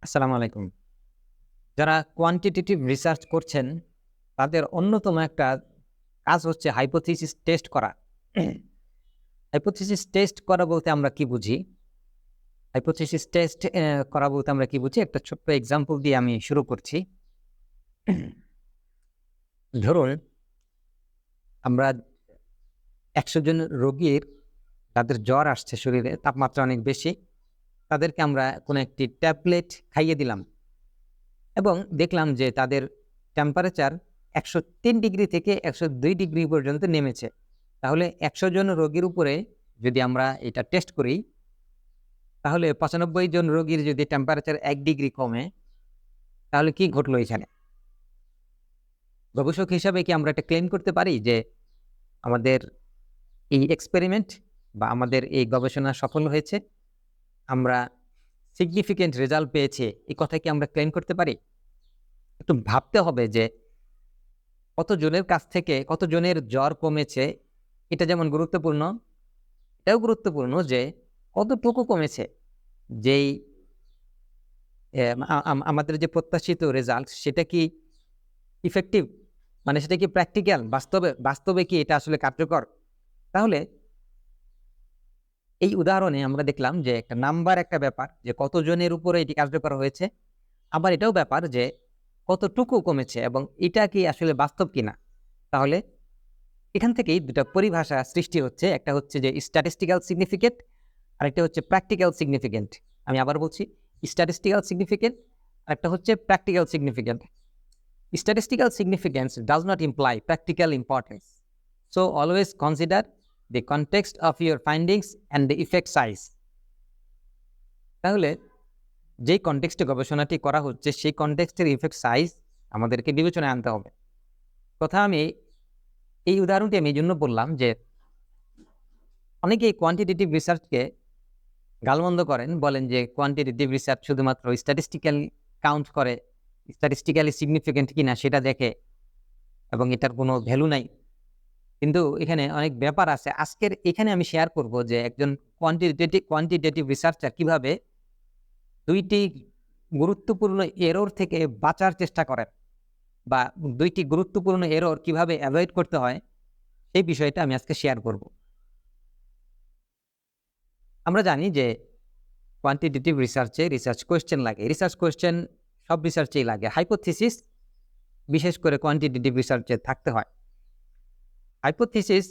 আসসালামু আলাইকুম। যারা কোয়ান্টিটেটিভ রিসার্চ করছেন, তাদের অন্যতম একটা কাজ হচ্ছে হাইপোথিসিস টেস্ট করা। হাইপোথিসিস টেস্ট করা বলতে আমরা কি বুঝি? হাইপোথিসিস টেস্ট করা বলতে আমরা কি বুঝি? একটা ছোট্ট এক্সাম্পল দিয়ে আমি শুরু করছি। ধরুন, আমরা ১০০ জন রোগীর যাদের জ্বর আসছে শরীরে, তাপমাত্রা অনেক বেশি, তাদেরকে আমরা কোনো একটি ট্যাবলেট খাইয়ে দিলাম এবং দেখলাম যে তাদের টেম্পারেচার ১০৩ ডিগ্রি থেকে ১০২ ডিগ্রি পর্যন্ত নেমেছে। তাহলে ১০০ জন রোগীর উপরে যদি আমরা এটা টেস্ট করি, তাহলে ৯৫ জন রোগীর যদি টেম্পারেচার ১ ডিগ্রি কমে, তাহলে কি ঘটলো এখানে? গবেষক হিসাবে কি আমরা এটা ক্লেম করতে পারি যে আমাদের এই এক্সপেরিমেন্ট বা আমাদের এই গবেষণা সফল হয়েছে, আমরা সিগনিফিক্যান্ট রেজাল্ট পেয়েছি, এই কথা কি আমরা ক্লেম করতে পারি? একটু ভাবতে হবে যে কতজনের কাছ থেকে কতজনের জ্বর কমেছে, এটা যেমন গুরুত্বপূর্ণ, এটাও গুরুত্বপূর্ণ যে কতটুকু কমেছে। যেই আমাদের যে প্রত্যাশিত রেজাল্ট, সেটা কি ইফেক্টিভ, মানে সেটা কি প্র্যাকটিক্যাল, বাস্তবে কি এটা আসলে কার্যকর? তাহলে এই উদাহরণে আমরা দেখলাম যে একটা নাম্বার একটা ব্যাপার, যে কতজনের উপরে এটি কার্যকর হয়েছে, আবার এটাও ব্যাপার যে কতটুকু কমেছে এবং এটা কি আসলে বাস্তব কিনা। তাহলে এখান থেকেই দুটা পরিভাষা সৃষ্টি হচ্ছে, একটা হচ্ছে যে স্ট্যাটিস্টিক্যাল সিগনিফিকেন্ট, আরেকটা হচ্ছে প্র্যাকটিক্যাল সিগনিফিকেন্ট। আমি আবার বলছি, স্ট্যাটিস্টিক্যাল সিগনিফিকেন্ট, আরেকটা হচ্ছে practical significant. Statistical significance does not imply practical importance. So always consider the context of your findings and the effect size. তাহলে যেই কনটেক্সটে গবেষণাটি করা হচ্ছে, সেই কনটেক্সটের ইফেক্ট সাইজ আমাদেরকে বিবেচনায় আনতে হবে। আমি এই উদাহরণটি আমি এই জন্য বললাম যে অনেকেই কোয়ান্টিটেটিভ রিসার্চকে গালমন্দ করেন, বলেন যে কোয়ান্টিটেটিভ রিসার্চ শুধুমাত্র স্ট্যাটিস্টিক্যাল কাউন্ট করে, স্ট্যাটিস্টিক্যালি সিগনিফিকেন্ট কিনা সেটা দেখে এবং এটার কোনো ভ্যালু নাই। কিন্তু এখানে অনেক ব্যাপার আছে। আজকের এখানে আমি শেয়ার করব যে একজন কোয়ান্টিটেটিভ রিসার্চার কিভাবে দুইটি গুরুত্বপূর্ণ এরর থেকে বাঁচার চেষ্টা করেন, বা দুইটি গুরুত্বপূর্ণ এরর কিভাবে অ্যাভয়েড করতে হয়, সেই বিষয়টা আমি আজকে শেয়ার করব। আমরা জানি যে কোয়ান্টিটেটিভ রিসার্চে রিসার্চ কোয়েশ্চেন লাগে। রিসার্চ কোয়েশ্চেন সব রিসার্চেই লাগে। হাইপোথিসিস বিশেষ করে কোয়ান্টিটেটিভ রিসার্চে থাকতে হয়। হাইপোথিসিস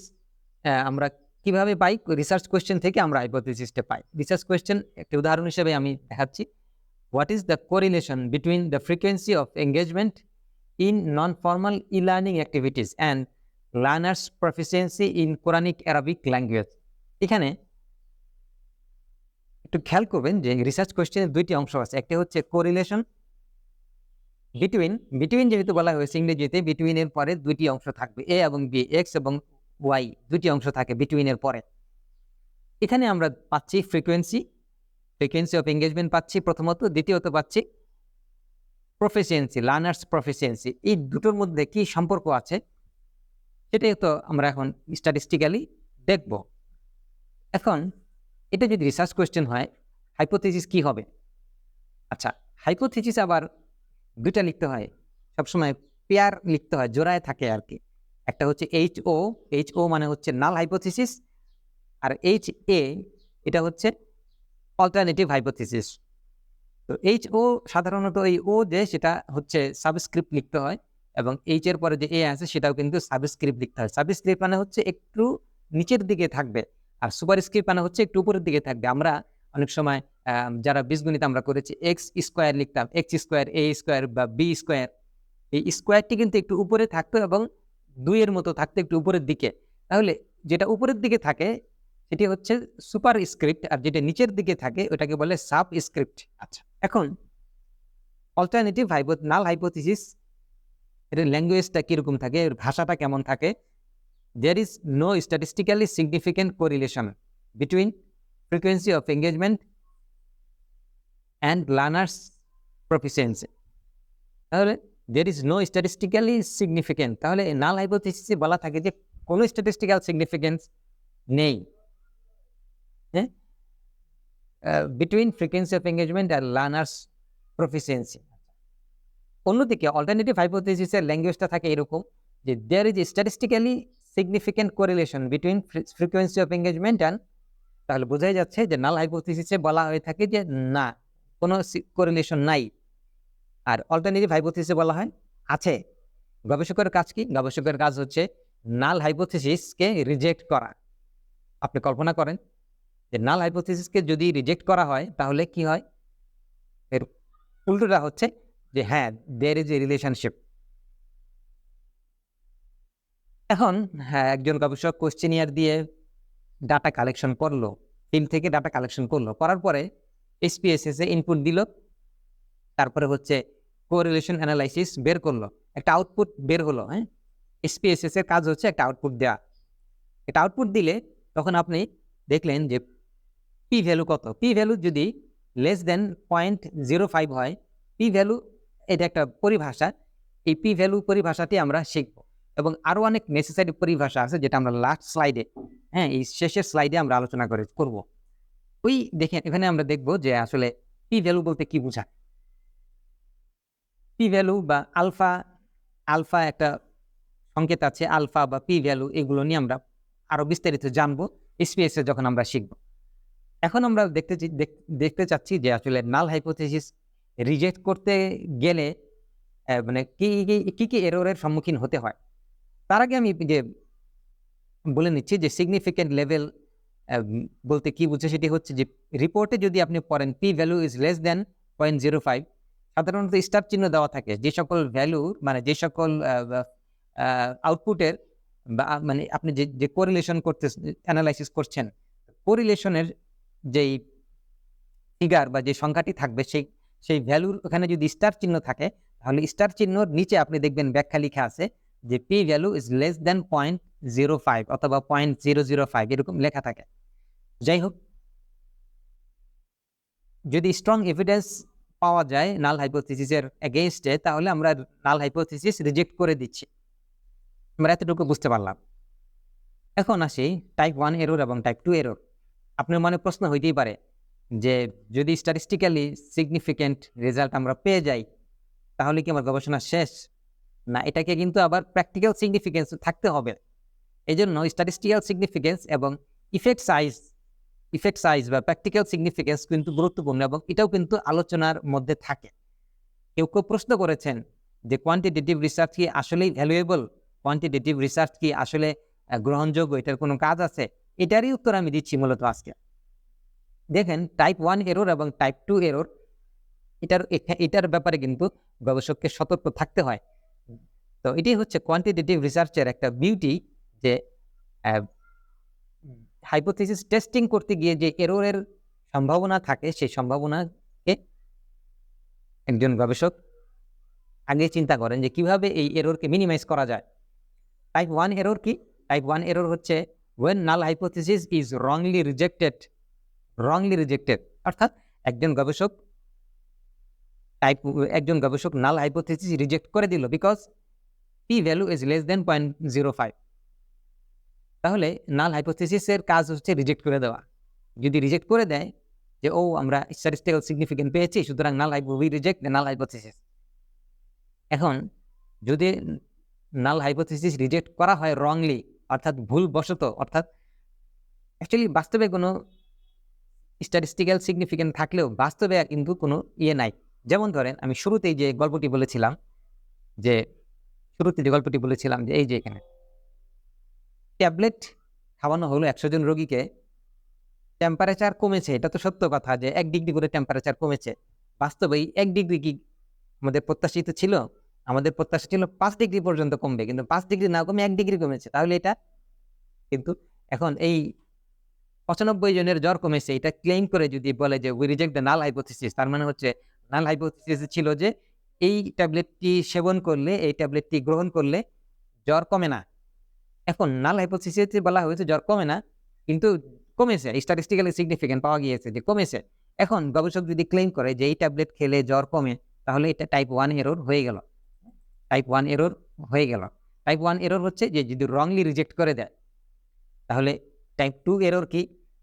আমরা কিভাবে পাই? রিসার্চ কোয়েশ্চেন থেকে আমরা হাইপোথিসিসটা পাই। রিসার্চ কোয়েশ্চেন একটা উদাহরণ হিসেবে আমি দেখাচ্ছি। What is the correlation between the frequency of engagement in non formal e learning activities and learners proficiency in Quranic Arabic language? এখানে একটু খেয়াল করবেন যে রিসার্চ কোয়েশ্চেনের দুইটি অংশ আছে। একটা হচ্ছে কোরিলেশন, বিটুইন যেহেতু বলা হয়েছে ইংরেজিতে, বিটুইনের পরে দুইটি অংশ থাকবে, এ এবং বি, এক্স এবং ওয়াই, দুইটি অংশ থাকে বিটুইনের পরে। এখানে আমরা পাচ্ছি ফ্রিকোয়েন্সি অফ এঙ্গেজমেন্ট পাচ্ছি প্রথমত, দ্বিতীয়ত পাচ্ছি প্রফিসিয়েন্সি, লার্নার্স প্রফিসিয়েন্সি। এই দুটোর মধ্যে কি সম্পর্ক আছে সেটাই তো আমরা এখন স্ট্যাটিস্টিক্যালি দেখব। এখন এটা যদি রিসার্চ কোয়েশ্চেন হয়, হাইপোথিসিস কি হবে? আচ্ছা, হাইপোথিসিস আবার দুইটা লিখতে হয়, সবসময় পেয়ার লিখতে হয়, জোড়ায় থাকে আর কি। একটা হচ্ছে এইচ ও মানে হচ্ছে নাল হাইপোথিসিস, আর HA এটা হচ্ছে অল্টারনেটিভ হাইপোথিসিস। তো HO সাধারণত এই ও যে সেটা হচ্ছে সাবস্ক্রিপ্ট লিখতে হয়, এবং এইচ এর পরে যে এ আছে সেটাও কিন্তু সাবস্ক্রিপ্ট লিখতে হয়। সাবস্ক্রিপ্ট মানে হচ্ছে একটু নিচের দিকে থাকবে, আর সুপারস্ক্রিপ্ট মানে হচ্ছে একটু উপরের দিকে থাকবে। আমরা অনেক সময় যারা বীজগণিত আমরা করেছি, এক্স স্কোয়ার লিখতাম, এক্স স্কোয়ার, এ স্কোয়ার বা বি স্কোয়ার। এই স্কোয়ারটি কিন্তু একটু উপরে থাকতো এবং দুইয়ের মতো থাকতো একটু উপরের দিকে। তাহলে যেটা উপরের দিকে থাকে সেটি হচ্ছে সুপার স্ক্রিপ্ট, আর যেটা নিচের দিকে থাকে ওটাকে বলে সাব স্ক্রিপ্ট। আচ্ছা, এখন অল্টারনেটিভ নাল হাইপোথিসিস, এর ল্যাঙ্গুয়েজটা কিরকম থাকে, এর ভাষাটা কেমন থাকে? There is no statistically significant correlation between frequency of engagement and learners proficiency. তাহলে there is no statistically significant, তাহলে নাল হাইপোথিসিসে বলা থাকে যে কোনো স্ট্যাটিস্টিক্যাল সিগনিফিক্যান্স নেই, হ্যাঁ, বিটুইন ফ্রিকোয়েন্সি অফ এঙ্গেজমেন্ট আর লার্নার্স প্রফিসিয়েন্সি। অন্যদিকে অল্টারনেটিভ হাইপোথিসিসের ল্যাঙ্গুয়েজটা থাকে এরকম যে there is a statistically significant correlation between frequency of engagement and, তাহলে বোঝাই যাচ্ছে যে নাল হাইপোথিসিসে বলা হয়ে থাকে যে না, কোনো কোরিলেশন নাই। আর অল্টারনেটিভ হাইপোথিসিসে বলা হয় আছে। গবেষকের কাজ কি? গবেষকের কাজ হচ্ছে নাল হাইপোথিসিসকে রিজেক্ট করা। আপনি কল্পনা করেন যে নাল হাইপোথিসিসকে যদি রিজেক্ট করা হয় তাহলে কি হয়? এর উল্টোটা হচ্ছে যে হ্যাঁ, দেয়ার ইজ এ রিলেশনশিপ। এখন হ্যাঁ, একজন গবেষক কোশ্চেনিয়ার দিয়ে ডাটা কালেকশন করলো, ফিল্ড থেকে ডাটা কালেকশন করলো, করার পরে এসপিএসএস এ ইনপুট দিল, তারপরে হচ্ছে কোরিলেশন অ্যানালাইসিস বের করলো, একটা আউটপুট বের হলো। হ্যাঁ, এসপিএসএস এর কাজ হচ্ছে একটা আউটপুট দেওয়া। এটা আউটপুট দিলে তখন আপনি দেখলেন যে পি ভ্যালু কত। পি ভ্যালু যদি লেস দেন 0.05 হয়, পি ভ্যালু এটা একটা পরিভাষা, এই পি ভ্যালু পরিভাষাটি আমরা শিখব এবং আরও অনেক নেসেসারি পরিভাষা আছে যেটা আমরা লাস্ট স্লাইডে, হ্যাঁ, এই শেষের স্লাইডে আমরা আলোচনা করব। ওই দেখেন, এখানে আমরা দেখব যে আসলে পি ভ্যালু বলতে কি বোঝায়। পি ভ্যালু বা আলফা, আলফা একটা সংকেত আছে, আলফা বা পি ভ্যালু, এগুলো নিয়ে আমরা আরো বিস্তারিত জানবো এসপিএসএ যখন আমরা শিখব। এখন আমরা দেখতে চাচ্ছি যে আসলে নাল হাইপোথিসিস রিজেক্ট করতে গেলে মানে কি কি এররের সম্মুখীন হতে হয়। তার আগে আমি যে বলে নিচ্ছি যে সিগনিফিক্যান্ট লেভেল বলতে কি বুঝছে, সেটি হচ্ছে যে রিপোর্টে যদি আপনি পড়েন P value is less than 0.05, সাধারণত স্টার চিহ্ন দেওয়া থাকে যে সকল ভ্যালু, মানে যে সকল আউটপুটের বা মানে আপনি যে কোরিলেশন করতে অ্যানালাইসিস করছেন, কোরিলেশনের যেই ফিগার বা যে সংখ্যাটি থাকবে সেই ভ্যালুর ওখানে যদি স্টার চিহ্ন থাকে, তাহলে স্টার চিহ্নর নিচে আপনি দেখবেন ব্যাখ্যা লিখা আছে যে P value is less than 0.05 অথবা 0.005 এরকম লেখা থাকে। যাই হোক, যদি স্ট্রং এভিডেন্স পাওয়া যায় নাল হাইপোথিসিসের এগেইনস্টে, তাহলে আমরা নাল হাইপোথিসিস রিজেক্ট করে দিচ্ছি। আমরা এতটুকু বুঝতে পারলাম। এখন আসি টাইপ 1 এরর এবং টাইপ 2 এরর। আপনার মনে প্রশ্ন হইতেই পারে যে যদি স্ট্যাটিস্টিক্যালি সিগনিফিক্যান্ট রেজাল্ট আমরা পেয়ে যাই তাহলে কি আমার গবেষণা শেষ? না, এটাকে কিন্তু আবার প্র্যাকটিক্যাল সিগনিফিকেন্স থাকতে হবে। এই জন্য স্ট্যাটিস্টিক্যাল সিগনিফিকেন্স এবং ইফেক্ট সাইজ বা প্র্যাকটিক্যাল সিগনিফিকেন্স কিন্তু গুরুত্বপূর্ণ এবং এটাও কিন্তু আলোচনার মধ্যে থাকে। কেউ প্রশ্ন করেছেন যে কোয়ান্টিটেটিভ রিসার্চ কি আসলেই ভ্যালুয়েবল, কোয়ান্টিটেটিভ রিসার্চ কি আসলে গ্রহণযোগ্য, এটার কোনো কাজ আছে? এটারই উত্তর আমি দিচ্ছি মূলত আজকে। দেখেন, টাইপ 1 এরর এবং টাইপ 2 এরর, এটার ব্যাপারে কিন্তু গবেষককে সতর্ক থাকতে হয়। তো এটাই হচ্ছে কোয়ান্টিটেটিভ রিসার্চের একটা বিউটি, যে হাইপোথিসিস টেস্টিং করতে গিয়ে যে এররের সম্ভাবনা থাকে, সেই সম্ভাবনাকে একজন গবেষক আগে চিন্তা করেন যে কিভাবে এই এররকে মিনিমাইজ করা যায়। টাইপ 1 এরর কি? টাইপ 1 এরর হচ্ছে when null hypothesis is wrongly rejected, অর্থাৎ একজন গবেষক নাল হাইপোথিসিস রিজেক্ট করে দিল because P value is less than 0.05। তাহলে নাল হাইপোথিসিসের কাজ হচ্ছে রিজেক্ট করে দেওয়া। যদি রিজেক্ট করে দেয় যে আমরা স্ট্যাটিস্টিক্যাল সিগনিফিকেন্ট পেয়েছি, সুতরাং we reject the null hypothesis. এখন যদি নাল হাইপোথিসিস রিজেক্ট করা হয় রংলি, অর্থাৎ ভুলবশত, অর্থাৎ অ্যাকচুয়ালি বাস্তবে কোনো স্ট্যাটিস্টিক্যাল সিগনিফিকেন্ট থাকলেও বাস্তবে কিন্তু কোনো নাই। যেমন ধরেন, আমি শুরুতেই যে গল্পটি বলেছিলাম যে এই যে এখানে ট্যাবলেট খাওয়ানো হলো 100 জন রোগীকে, টেম্পারেচার কমেছে, এটা তো সত্য কথা যে 1 ডিগ্রি করে টেম্পারেচার কমেছে। বাস্তবেই 1 ডিগ্রি কি আমাদের প্রত্যাশিত ছিল? আমাদের প্রত্যাশা ছিল 5 ডিগ্রি পর্যন্ত কমবে, কিন্তু 5 ডিগ্রি না কমে 1 ডিগ্রি কমেছে। তাহলে এটা কিন্তু এখন এই 95 জনের জ্বর কমেছে, এটা ক্লেম করে যদি বলে যে we reject the null hypothesis, তার মানে হচ্ছে নাল হাইপোথিসিস ছিল যে এই ট্যাবলেটটি সেবন করলে, এই ট্যাবলেটটি গ্রহণ করলে জ্বর কমে না। এখন নাল হাইপোথিসিসে বলা হয়েছে জ্বর কমে না, কিন্তু কমেছে, স্ট্যাটিস্টিক্যালি সিগনিফিকেন্ট পাওয়া গিয়েছে যে কমেছে। এখন গবেষক যদি ক্লেম করে যে এই ট্যাবলেট খেলে জ্বর কমে, তাহলে এটা টাইপ 1 এরর হয়ে গেল। টাইপ 1 এরর হচ্ছে যে যদি রংলি রিজেক্ট করে দেয়। তাহলে টাইপ 2 এরর কি?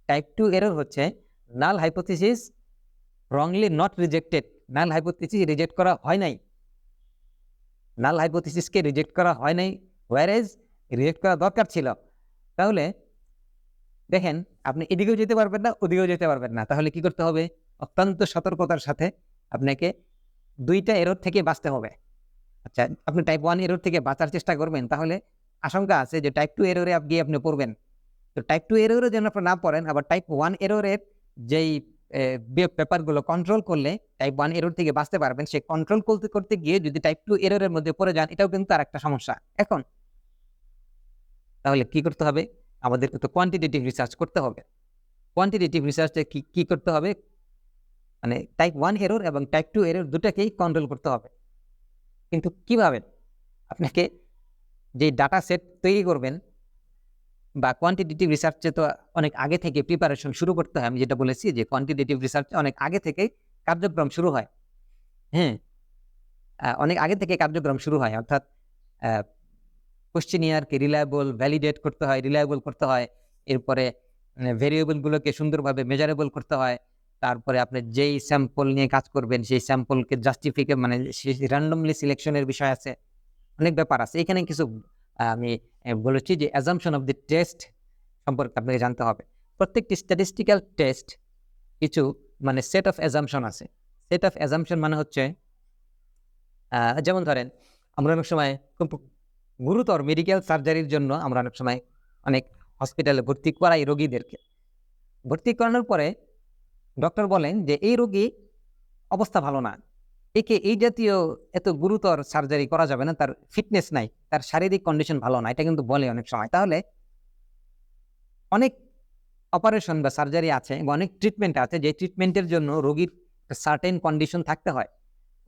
টাইপ 2 এরর হচ্ছে নাল hypothesis wrongly not rejected, null hypothesis reject করা হয় নাই, নাল হাইপোথিসিসকে রিজেক্ট করা হয় নাই, হোয়ারেজ রিজেক্ট করা দরকার ছিল। তাহলে দেখেন আপনি এদিকেও যেতে পারবেন না, ওদিকেও যেতে পারবেন না। তাহলে কি করতে হবে? অত্যন্ত সতর্কতার সাথে আপনাকে দুইটা এরর থেকে বাঁচতে হবে। আচ্ছা, আপনি টাইপ 1 এরর থেকে বাঁচার চেষ্টা করবেন, তাহলে আশঙ্কা আছে যে টাইপ 2 এররে গিয়ে আপনি পড়বেন। তো টাইপ 2 এররে যেন আপনি না পড়েন, আবার টাইপ 1 এররের যেই পেপারগুলো কন্ট্রোল করলে টাইপ 1 এরর থেকে বাঁচতে পারবেন, সেই কন্ট্রোল করতে করতে গিয়ে যদি টাইপ 2 এররের মধ্যে পড়ে যান, এটাও কিন্তু আরেকটা সমস্যা। এখন তাহলে কি করতে হবে? আমাদেরকে তো কোয়ান্টিটেটিভ রিসার্চ করতে হবে। কোয়ান্টিটেটিভ রিসার্চে কি করতে হবে? মানে টাইপ 1 এরর এবং টাইপ 2 এরর দুটাকেই কন্ট্রোল করতে হবে। কিন্তু কিভাবে? আপনাকে যে ডাটা সেট তৈরি করবেন বা কোয়ান্টিটেটিভ রিসার্চে তো অনেক আগে থেকে প্রিপারেশন শুরু করতে হয়। আমি যেটা বলেছি যে কোয়ান্টিটেটিভ রিসার্চে অনেক আগে থেকেই কার্যক্রম শুরু হয়। হ্যাঁ, অনেক আগে থেকে কার্যক্রম শুরু হয়, অর্থাৎ কোশ্চেনিয়ারকে ভ্যালিডেট করতে হয়, রিলায়েবল করতে হয়। এরপরে ভেরিয়েবলগুলোকে সুন্দরভাবে মেজারেবল করতে হয়। তারপরে আপনি যেই স্যাম্পল নিয়ে কাজ করবেন সেই স্যাম্পলকে মানে র্যান্ডমলি সিলেকশনের বিষয় আছে, অনেক ব্যাপার আছে। এখানে কিছু আমি বলেছি যে অ্যাজাম্পশন অফ দি টেস্ট সম্পর্কে আপনাকে জানতে হবে। প্রত্যেকটি স্ট্যাটিস্টিক্যাল টেস্ট কিছু মানে সেট অফ অ্যাজাম্পশন আছে। সেট অফ অ্যাজাম্পশন মানে হচ্ছে যেমন ধরেন আমরা অনেক সময় খুব গুরুতর মেডিকেল সার্জারির জন্য আমরা অনেক সময় অনেক হসপিটালে ভর্তি করাই রোগীদেরকে। ভর্তি করানোর পরে ডক্টর বলেন যে এই রোগী অবস্থা ভালো না, একে এই জাতীয় এত গুরুতর সার্জারি করা যাবে না, তার ফিটনেস নাই, তার শারীরিক কন্ডিশন ভালো না, এটা কিন্তু বলে অনেক সময়। তাহলে অনেক অপারেশন বা সার্জারি আছে বা অনেক ট্রিটমেন্ট আছে যে ট্রিটমেন্টের জন্য রোগীর সার্টেন কন্ডিশন থাকতে হয়।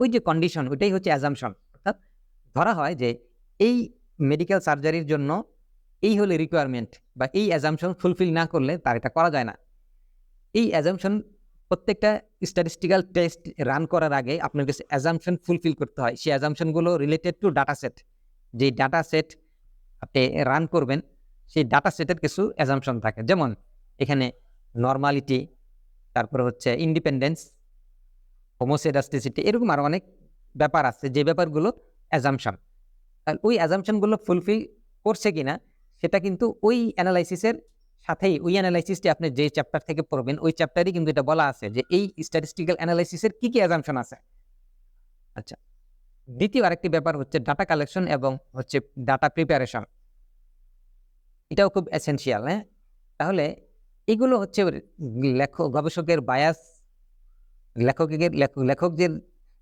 ওই যে কন্ডিশন, ওইটাই হচ্ছে অ্যাজাম্পশন। অর্থাৎ ধরা হয় যে এই মেডিকেল সার্জারির জন্য এই হলে রিকোয়ারমেন্ট বা এই অ্যাজাম্পশন ফুলফিল না করলে তার এটা করা যায় না। এই অ্যাজাম্পশন প্রত্যেকটা স্ট্যাটিস্টিক্যাল টেস্ট রান করার আগে আপনার কাছে অ্যাজাম্পশন ফুলফিল করতে হয়। সেই অ্যাজাম্পশনগুলো রিলেটেড টু ডাটা সেট। যে ডাটা সেট আপনি রান করবেন সেই ডাটা সেটের কিছু অ্যাজাম্পশন থাকে, যেমন এখানে নর্মালিটি, তারপরে হচ্ছে ইন্ডিপেন্ডেন্স, হোমোসেডাস্টিসিটি, এরকম আরো অনেক ব্যাপার আছে যে ব্যাপারগুলো অ্যাজাম্পশন। আর ওই অ্যাজাম্পশনগুলো ফুলফিল করছে কিনা সেটা কিন্তু ওই অ্যানালাইসিসের সাথেই, ওই অ্যানালাইসিসটি আপনি যে চ্যাপ্টার থেকে পড়বেন ওই চ্যাপ্টারই কিন্তু এটা বলা আছে যে এই স্ট্যাটিস্টিক্যাল অ্যানালাইসিসের কি কি অ্যাজাম্পশন আছে। আচ্ছা, দ্বিতীয় আরেকটি ব্যাপার হচ্ছে ডাটা কালেকশন এবং হচ্ছে ডাটা প্রিপারেশন। এটাও খুব এসেনশিয়াল। হ্যাঁ, তাহলে এগুলো হচ্ছে গবেষকের বায়াস,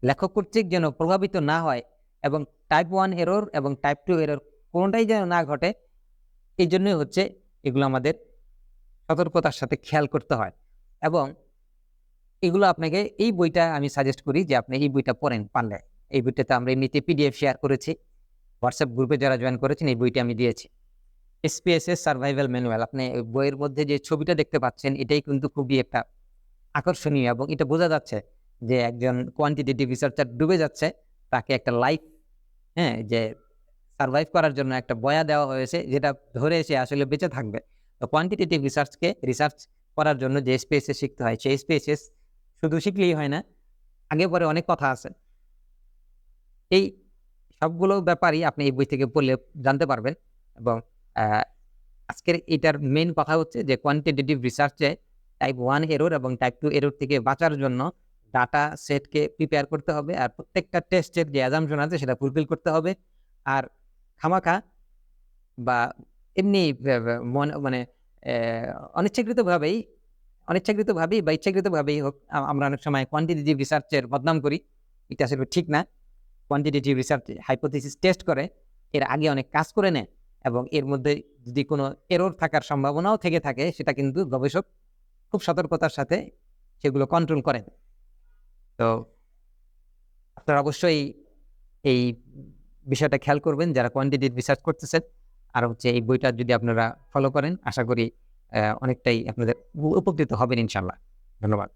লেখক কর্তৃক যেন প্রভাবিত না হয় এবং টাইপ 1 এরর এবং টাইপ 2 এরর কোনোটাই যেন না ঘটে, এই জন্যই হচ্ছে এগুলো আমাদের সতর্কতার সাথে খেয়াল করতে হয়। এবং এগুলো আপনাকে এই বইটা আমি সাজেস্ট করি যে আপনি এই বইটা পড়েন পারলে। এই বইটাতে আমরা এমনিতে পিডিএফ শেয়ার করেছি, হোয়াটসঅ্যাপ গ্রুপে যারা জয়েন করেছেন এই বইটা আমি দিয়েছি। এসপিএসএস সার্ভাইভাল ম্যানুয়াল, আপনি বইয়ের মধ্যে যে ছবিটা দেখতে পাচ্ছেন এটাই কিন্তু খুবই একটা আকর্ষণীয় এবং এটা বোঝা যাচ্ছে যে একজন কোয়ান্টিটেটিভ রিসার্চার ডুবে যাচ্ছে, তাকে একটা লাইফ, হ্যাঁ, যে সার্ভাইভ করার জন্য একটা বয়া দেওয়া হয়েছে যেটা ধরে এসে আসলে বেঁচে থাকবে। তো কোয়ান্টিটেটিভ রিসার্চ করার জন্য যে স্পেসেস শিখতে হয় সেই স্পেসেস শুধু শিখলেই হয় না, আগে পরে অনেক কথা আছে। এই সবগুলো ব্যাপারই আপনি এই বই থেকে পড়লে জানতে পারবেন। এবং আজকের এটার মেইন কথা হচ্ছে যে কোয়ান্টিটেটিভ রিসার্চে টাইপ 1 এরর এবং টাইপ 2 এরর থেকে বাঁচার জন্য ডাটা সেটকে প্রিপেয়ার করতে হবে, আর প্রত্যেকটা টেস্টের যে অ্যাজাম্পশন আছে সেটা ফুলফিল করতে হবে। আর খামাখা বা এমনি মানে অনিচ্ছাকৃতভাবেই বা ইচ্ছাকৃতভাবেই হোক আমরা অনেক সময় কোয়ান্টিটেটিভ রিসার্চের বদনাম করি, এটা আসলে ঠিক না। কোয়ান্টিটেটিভ রিসার্চ হাইপোথিসিস টেস্ট করে, এর আগে অনেক কাজ করে নেয় এবং এর মধ্যে যদি কোনো এরর থাকার সম্ভাবনাও থেকে থাকে সেটা কিন্তু গবেষক খুব সতর্কতার সাথে সেগুলো কন্ট্রোল করেন। তো আপনারা অবশ্যই এই বিষয়টা খেয়াল করবেন যারা কোয়ান্টিটেটিভ রিসার্চ করতেছেন। আর হচ্ছে এই বইটা যদি আপনারা ফলো করেন আশা করি অনেকটাই আপনাদের উপকৃত হবেন ইনশাল্লাহ। ধন্যবাদ।